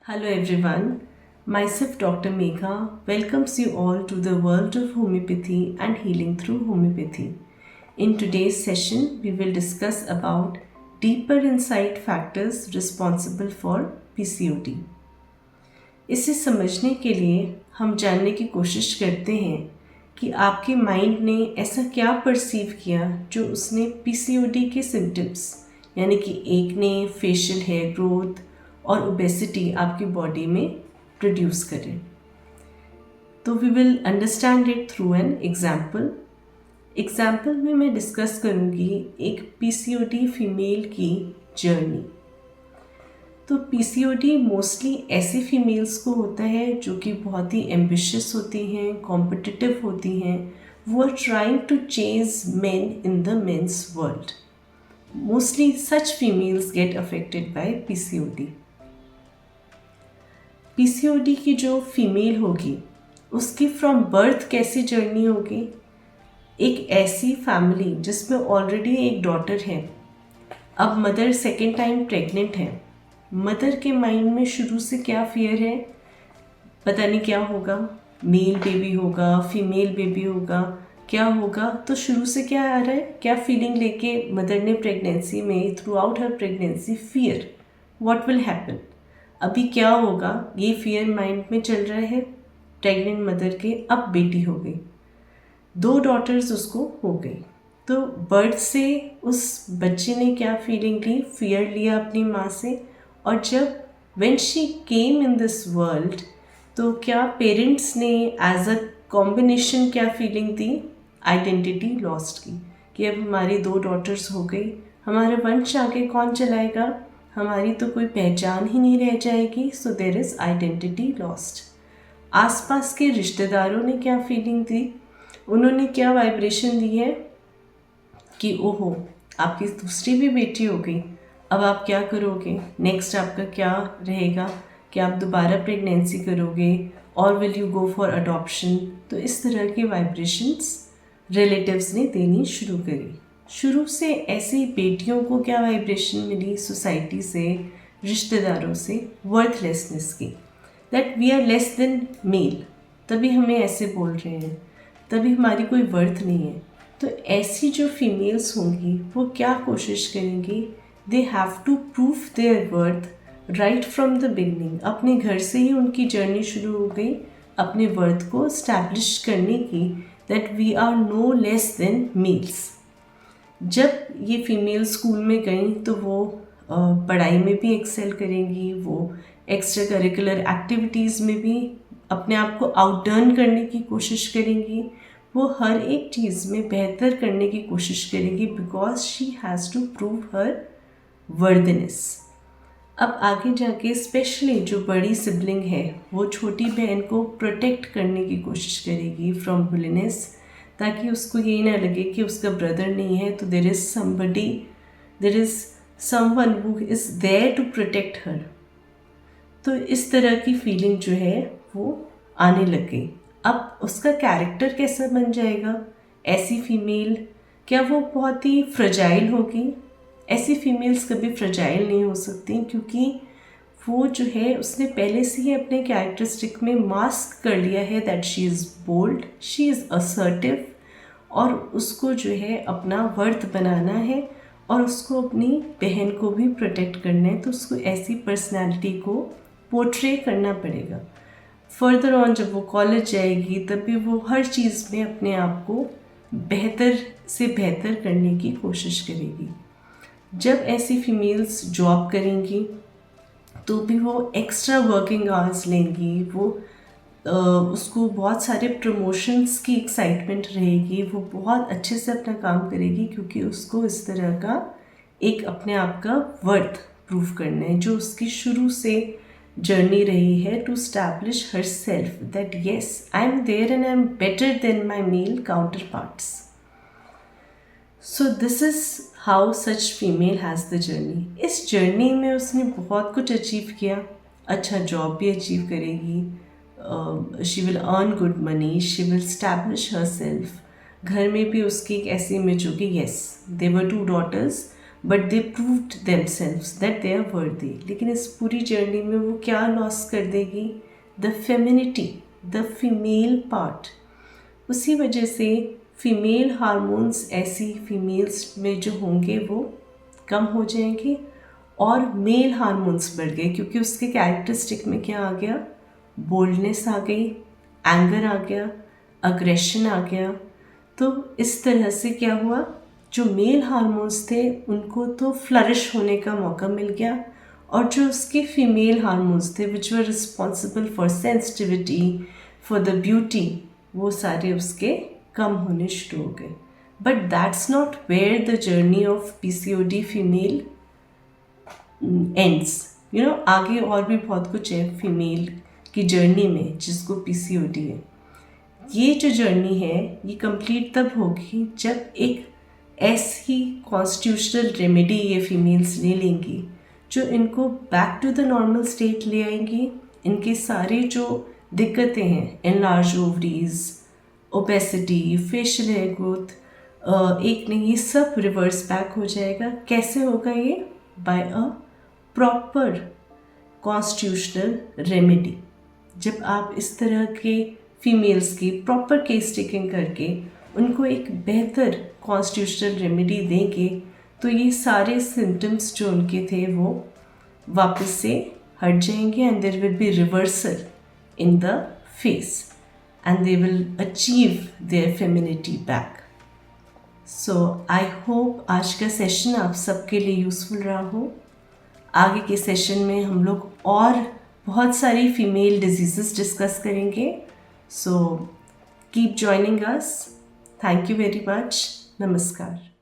Hello everyone, myself Dr. Megha welcomes you all to the world of homeopathy and healing through homeopathy. In today's session, we will discuss about deeper insight factors responsible for PCOD. इसे समझने के लिए हम जानने की कोशिश करते हैं कि आपके माइंड ने ऐसा क्या परसीव किया जो उसने PCOD के सिम्टम्स यानी कि एक्ने, फेशियल हेयर ग्रोथ और ओबेसिटी आपकी बॉडी में प्रोड्यूस करें। तो we will understand it through an example में मैं डिस्कस करूँगी एक PCOD फीमेल की जर्नी। तो PCOD मोस्टली ऐसे फीमेल्स को होता है जो कि बहुत ही एम्बिशियस होती हैं, कॉम्पिटिटिव होती हैं, वो are trying to chase men in the men's world. Mostly such females get affected by PCOD। PCOD की जो फीमेल होगी उसकी फ्रॉम बर्थ कैसी जर्नी होगी। एक ऐसी फैमिली जिसमें ऑलरेडी एक डॉटर है, अब मदर सेकेंड टाइम प्रेग्नेंट है। मदर के माइंड में शुरू से क्या फियर है, पता नहीं क्या होगा, मेल बेबी होगा, फीमेल बेबी होगा, क्या होगा। तो शुरू से क्या आ रहा है, क्या फीलिंग लेके मदर ने प्रेगनेंसी में through out her pregnancy fear, what will happen, अभी क्या होगा, ये फियर माइंड में चल रहा है। प्रेग्नेंट मदर के अब बेटी हो गई, 2 डॉटर्स उसको हो गई। तो बर्थ से उस बच्चे ने क्या फीलिंग ली, फियर लिया अपनी माँ से। और जब when she came in this world तो क्या पेरेंट्स ने एज अ कॉम्बिनेशन क्या फीलिंग दी, आइडेंटिटी लॉस्ट की कि अब हमारी 2 डॉटर्स हो गई, हमारा वंश आगे कौन चलाएगा, हमारी तो कोई पहचान ही नहीं रह जाएगी। So there is identity lost. आसपास के रिश्तेदारों ने क्या फीलिंग दी, उन्होंने क्या वाइब्रेशन दी है कि ओहो आपकी दूसरी भी बेटी हो गई, अब आप क्या करोगे, नेक्स्ट आपका क्या रहेगा, क्या आप दोबारा प्रेगनेंसी करोगे और will you go for adoption. तो इस तरह की वाइब्रेशंस रिलेटिव्स ने देनी शुरू करी। शुरू से ऐसी बेटियों को क्या वाइब्रेशन मिली सोसाइटी से, रिश्तेदारों से, वर्थलेसनेस की, that we are less than male, तभी हमें ऐसे बोल रहे हैं, तभी हमारी कोई वर्थ नहीं है। तो ऐसी जो फीमेल्स होंगी वो क्या कोशिश करेंगी, they have to prove their worth right from the beginning. अपने घर से ही उनकी जर्नी शुरू हो गई अपने वर्थ को स्टैब्लिश करने की, that we are no less than males. जब ये फीमेल स्कूल में गई तो वो पढ़ाई में भी एक्सेल करेंगी, वो एक्स्ट्रा करिकुलर एक्टिविटीज़ में भी अपने आप को आउटडर्न करने की कोशिश करेंगी, वो हर एक चीज़ में बेहतर करने की कोशिश करेंगी because she has to prove her worthiness. अब आगे जाके स्पेशली जो बड़ी सिबलिंग है वो छोटी बहन को प्रोटेक्ट करने की कोशिश करेगी फ्रॉम बुलिनेस, ताकि उसको ये ना लगे कि उसका ब्रदर नहीं है, तो there is somebody, there is someone who is there to protect her. तो इस तरह की फीलिंग जो है वो आने लग गई। अब उसका कैरेक्टर कैसा बन जाएगा, ऐसी फीमेल क्या वो बहुत ही फ्रजाइल होगी। ऐसी फीमेल्स कभी फ्रजाइल नहीं हो सकती क्योंकि वो जो है उसने पहले से ही अपने कैरेक्टरिस्टिक में मास्क कर लिया है that she is bold, she is assertive, और उसको जो है अपना वर्थ बनाना है और उसको अपनी बहन को भी प्रोटेक्ट करना है। तो उसको ऐसी पर्सनैलिटी को पोर्ट्रे करना पड़ेगा। फर्दर ऑन जब वो कॉलेज जाएगी तब भी वो हर चीज़ में अपने आप को बेहतर से बेहतर करने की कोशिश करेगी। जब ऐसी फीमेल्स जॉब करेंगी तो भी वो एक्स्ट्रा वर्किंग आवर्स लेंगी, वो उसको बहुत सारे प्रमोशंस की एक्साइटमेंट रहेगी, वो बहुत अच्छे से अपना काम करेगी क्योंकि उसको इस तरह का एक अपने आप का वर्थ प्रूव करना है, जो उसकी शुरू से जर्नी रही है to establish herself that yes I am there and I am better than my male counterparts. So this is how such female has the journey. इस जर्नी में उसने बहुत कुछ अचीव किया, अच्छा जॉब भी अचीव करेगी, she will earn good money, she will establish herself. घर में भी उसकी एक ऐसी इमेज होगी, yes they were 2 daughters but they proved themselves that they are worthy. लेकिन इस पूरी जर्नी में वो क्या लॉस कर देगी? The femininity, the female part. उसी वजह से फीमेल हार्मोन्स ऐसी फीमेल्स में जो होंगे वो कम हो जाएंगे और मेल हार्मोन्स बढ़ गए, क्योंकि उसके कैरेक्टरिस्टिक में क्या आ गया? बोल्डनेस आ गई, एंगर आ गया, अग्रेशन आ गया। तो इस तरह से क्या हुआ, जो मेल हार्मोन्स थे उनको तो फ्लरिश होने का मौका मिल गया, और जो उसके फीमेल हार्मोन्स थे which were responsible for sensitivity, for the beauty, वो सारे उसके कम होने शुरू हो गए। But that's not where the journey of PCOD female ends. आगे और भी बहुत कुछ है फीमेल की जर्नी में जिसको PCOD है। ये जो जर्नी है ये कंप्लीट तब होगी जब एक ऐसी कॉन्स्टिट्यूशनल रेमेडी ये फीमेल्स ले लेंगी जो इनको back to the normal state ले आएंगी। इनके सारे जो दिक्कतें हैं, enlarge ovaries, obesity, facial hair growth, एक नहीं, ये सब रिवर्स बैक हो जाएगा। कैसे होगा ये? By a proper constitutional remedy. जब आप इस तरह के फीमेल्स की प्रॉपर केस टेकिंग करके उनको एक बेहतर कॉन्स्टिट्यूशनल रेमेडी देंगे तो ये सारे सिम्टम्स जो उनके थे वो वापस से हट जाएंगे and there will be reversal in the face and they will achieve their femininity back. So I hope आज का सेशन आप सबके लिए यूज़फुल रहा हो। आगे के सेशन में हम लोग और बहुत सारी फीमेल डिजीज़ेस डिस्कस करेंगे। So keep joining us. Thank you very much. नमस्कार।